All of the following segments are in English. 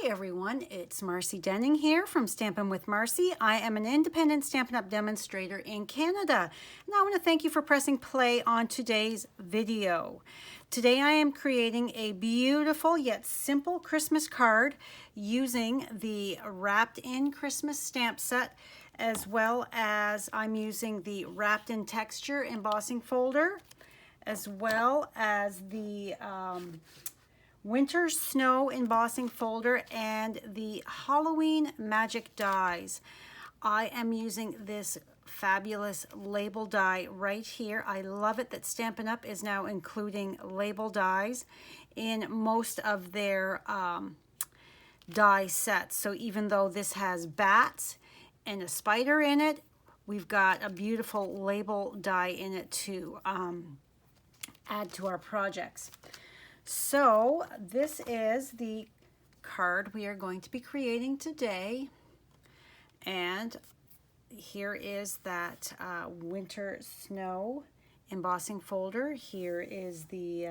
Hi everyone, it's Marcy Denning here from Stampin' with Marcy. I am an independent Stampin' Up! Demonstrator in Canada, and I want to thank you for pressing play on today's video. Today I am creating a beautiful yet simple Christmas card using the Wrapped in Christmas stamp set, as well as I'm using the Wrapped in Texture embossing folder, as well as the Winter Snow embossing folder and the Halloween magic dies. I am using this fabulous label die right here. I love it that Stampin' Up! Is now including label dies in most of their die sets. So even though this has bats and a spider in it, we've got a beautiful label die in it to add to our projects. So this is the card we are going to be creating today, and here is that Winter Snow embossing folder. Here is the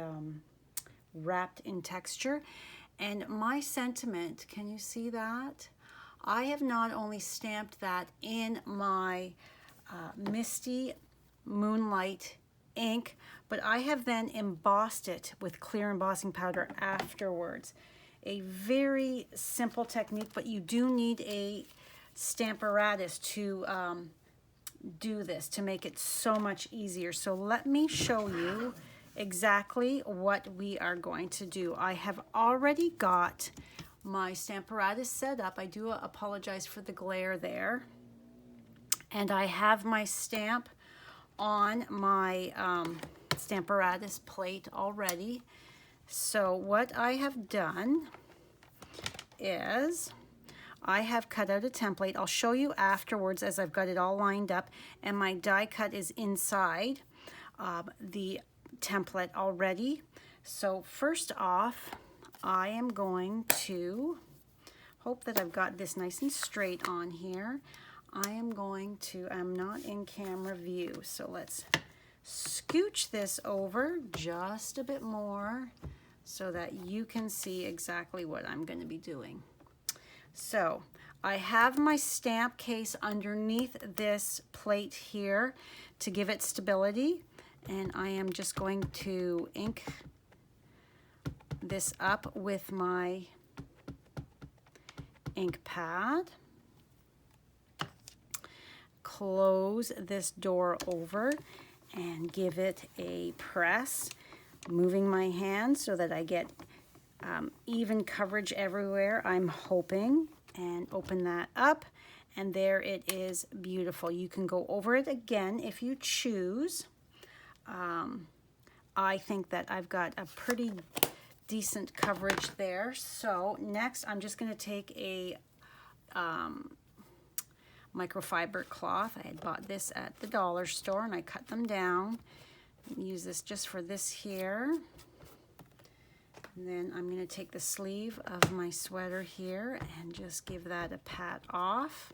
Wrapped in Texture, and my sentiment, can you see that? I have not only stamped that in my Misty Moonlight ink, but I have then embossed it with clear embossing powder afterwards. A very simple technique, but you do need a stamparatus to do this, to make it so much easier. So let me show you exactly what we are going to do. I have already got my stamparatus set up. I do apologize for the glare there. And I have my stamp on my stamparatus plate already. So what I have done is I have cut out a template. I'll show you afterwards as I've got it all lined up, and my die cut is inside the template already. So first off, I am going to hope that I've got this nice and straight on here. I'm not in camera view, so let's scooch this over just a bit more so that you can see exactly what I'm going to be doing. So I have my stamp case underneath this plate here to give it stability, and I am just going to ink this up with my ink pad. Close this door over and give it a press, moving my hand so that I get even coverage everywhere, I'm hoping, and open that up, and there it is, beautiful. You can go over it again if you choose. I think that I've got a pretty decent coverage there. So next I'm just going to take a microfiber cloth. I had bought this at the dollar store and I cut them down. Use this just for this here. And then I'm going to take the sleeve of my sweater here and just give that a pat off.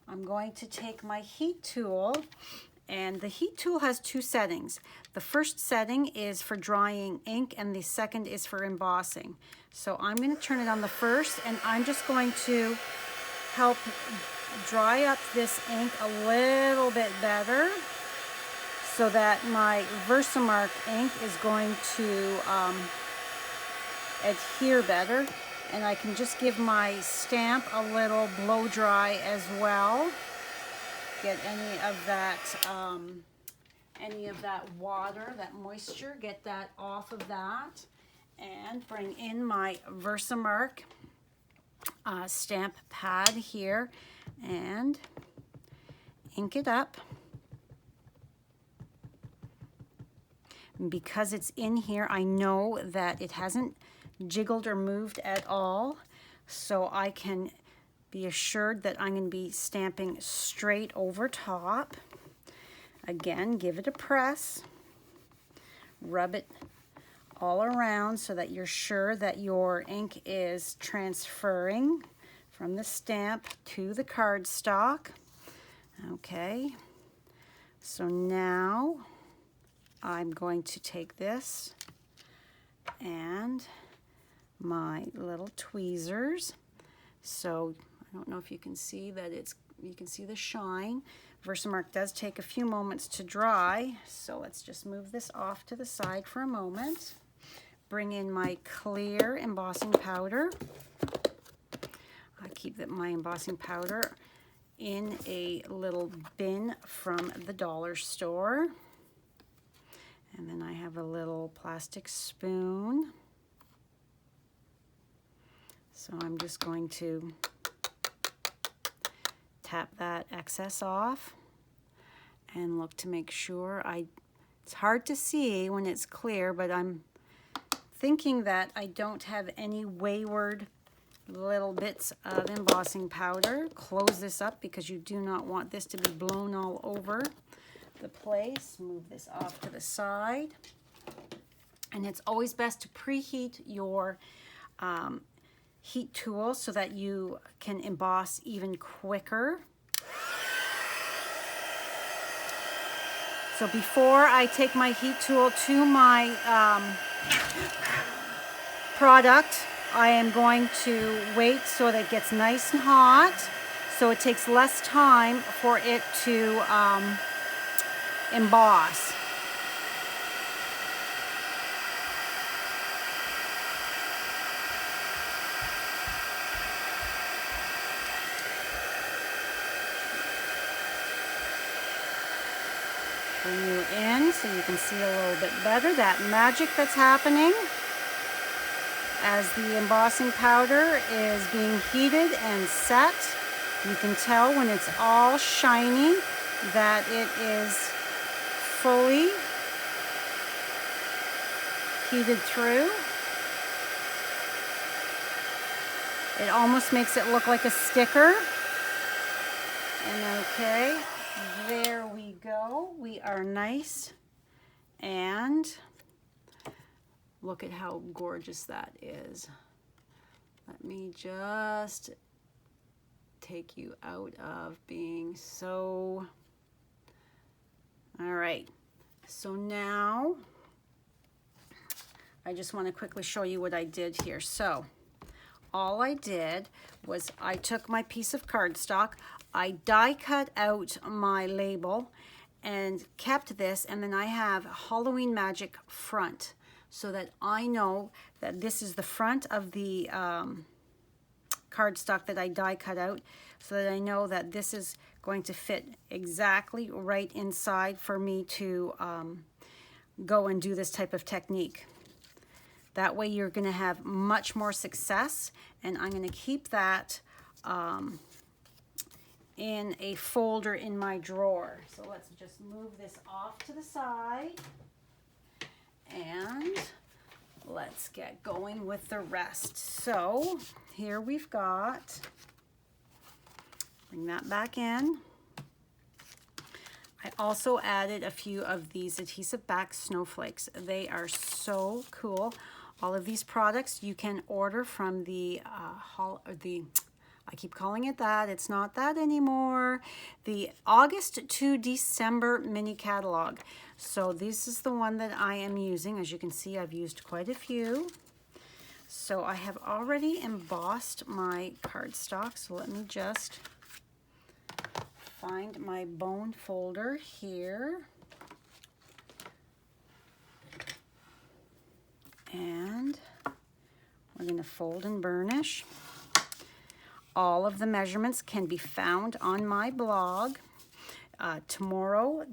I'm going to take my heat tool, and the heat tool has two settings. The first setting is for drying ink and the second is for embossing. So I'm going to turn it on the first, and I'm just going to help dry up this ink a little bit better so that my Versamark ink is going to adhere better, and I can just give my stamp a little blow dry as well. Get any of that water, that moisture, get that off of that, and bring in my Versamark stamp pad here and ink it up. And because it's in here, I know that it hasn't jiggled or moved at all, so I can be assured that I'm going to be stamping straight over top. Again, give it a press, rub it all around so that you're sure that your ink is transferring from the stamp to the cardstock. Okay, so now I'm going to take this and my little tweezers. So I don't know if you can see that you can see the shine. Versamark does take a few moments to dry, so let's just move this off to the side for a moment. Bring in my clear embossing powder. I keep my embossing powder in a little bin from the dollar store. And then I have a little plastic spoon. So I'm just going to tap that excess off and look to make sure it's hard to see when it's clear, but I'm thinking that I don't have any wayward little bits of embossing powder. Close this up because you do not want this to be blown all over the place. Move this off to the side. And it's always best to preheat your heat tool so that you can emboss even quicker. So before I take my heat tool to my product, I am going to wait so that it gets nice and hot, so it takes less time for it to emboss. Bring you in so you can see a little bit better that magic that's happening as the embossing powder is being heated and set. You can tell when it's all shiny that it is fully heated through. It almost makes it look like a sticker. And okay, there we go. We are nice, and look at how gorgeous that is. Let me just take you out of being so... All right, so now I just want to quickly show you what I did here. So all I did was I took my piece of cardstock, I die cut out my label and kept this, and then I have Halloween Magic front so that I know that this is the front of the cardstock that I die cut out, so that I know that this is going to fit exactly right inside for me to go and do this type of technique. That way you're going to have much more success, and I'm going to keep that in a folder in my drawer. So let's just move this off to the side and let's get going with the rest. So here we've got, bring that back in. I also added a few of these adhesive back snowflakes. They are so cool. All of these products you can order from the I keep calling it that, it's not that anymore, the August to December mini catalog. So this is the one that I am using. As you can see, I've used quite a few. So I have already embossed my cardstock, so let me just find my bone folder here. And we're going to fold and burnish. All of the measurements can be found on my blog. Tomorrow,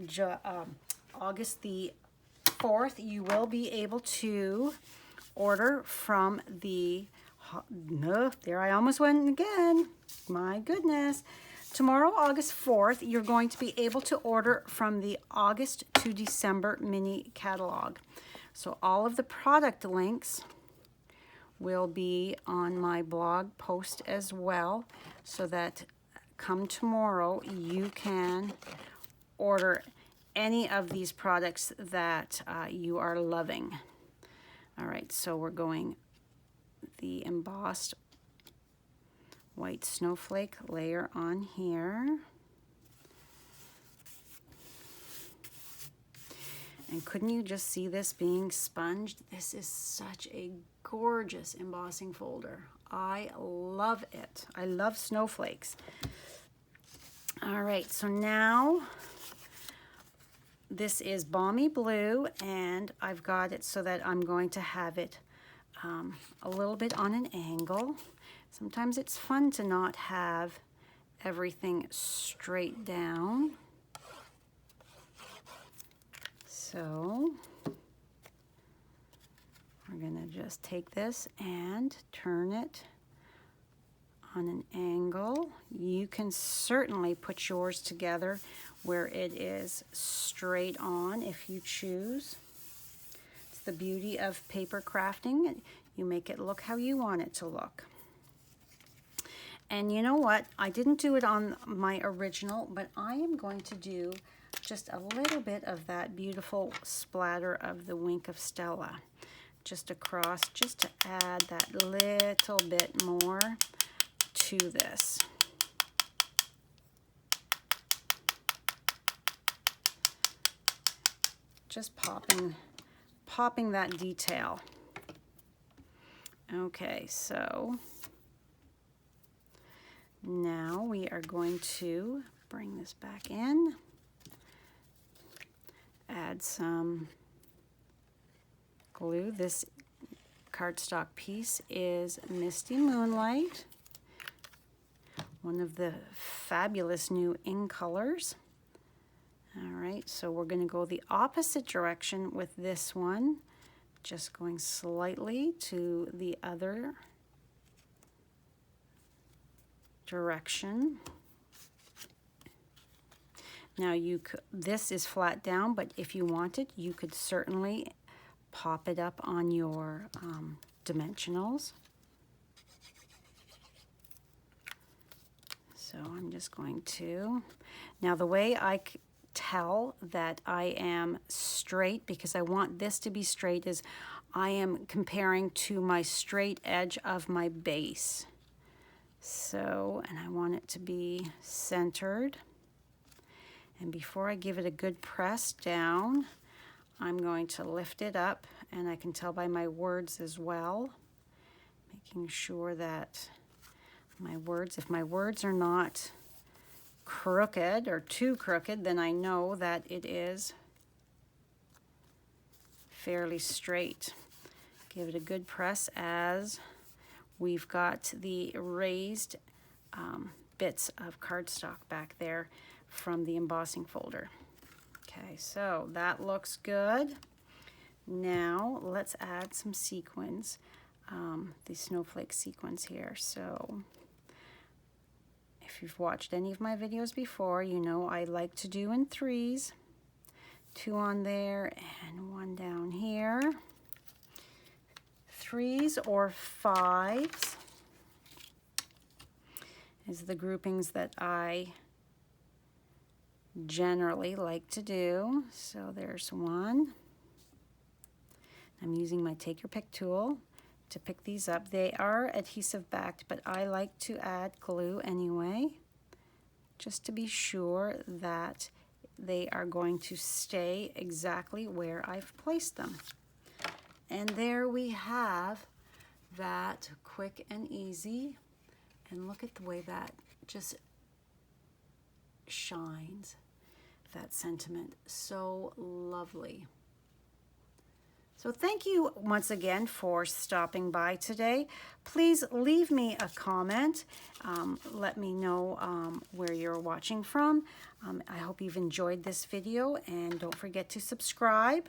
August the 4th, you will be able to order from the, there I almost went again, my goodness. Tomorrow, August 4th, you're going to be able to order from the August to December mini catalog. So all of the product links will be on my blog post as well, so that come tomorrow you can order any of these products that you are loving. All right, so we're going the embossed white snowflake layer on here. And couldn't you just see this being sponged? This is such a gorgeous embossing folder. I love it. I love snowflakes. All right, so now this is Balmy Blue, and I've got it so that I'm going to have it a little bit on an angle. Sometimes it's fun to not have everything straight down. So we're gonna just take this and turn it on an angle. You can certainly put yours together where it is straight on if you choose. It's the beauty of paper crafting. You make it look how you want it to look. And you know what? I didn't do it on my original, but I am going to do just a little bit of that beautiful splatter of the Wink of Stella just across, just to add that little bit more to this. Just popping that detail. Okay, so now we are going to bring this back in, add some glue. This cardstock piece is Misty Moonlight, one of the fabulous new ink colors. All right, so we're going to go the opposite direction with this one, just going slightly to the other direction. Now this is flat down, but if you wanted, you could certainly pop it up on your dimensionals. So I'm just going to, now the way I tell that I am straight, because I want this to be straight, is I am comparing to my straight edge of my base. So, and I want it to be centered. And before I give it a good press down, I'm going to lift it up, and I can tell by my words as well, making sure that my words, if my words are not crooked or too crooked, then I know that it is fairly straight. Give it a good press as we've got the raised bits of cardstock back there from the embossing folder. Okay, so that looks good. Now let's add some sequins, the snowflake sequins here. So if you've watched any of my videos before, you know I like to do in threes. 2 on there and 1 down here. 3s or 5s is the groupings that I generally like to do. So there's 1. I'm using my take your pick tool to pick these up. They are adhesive backed, but I like to add glue anyway, just to be sure that they are going to stay exactly where I've placed them. And there we have that quick and easy. And look at the way that just shines, that sentiment. So lovely. So thank you once again for stopping by today. Please leave me a comment. Let me know where you're watching from. I hope you've enjoyed this video, and don't forget to subscribe,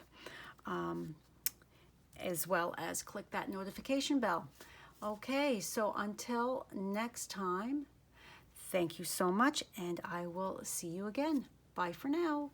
as well as click that notification bell. Okay, so until next time, thank you so much, and I will see you again. Bye for now.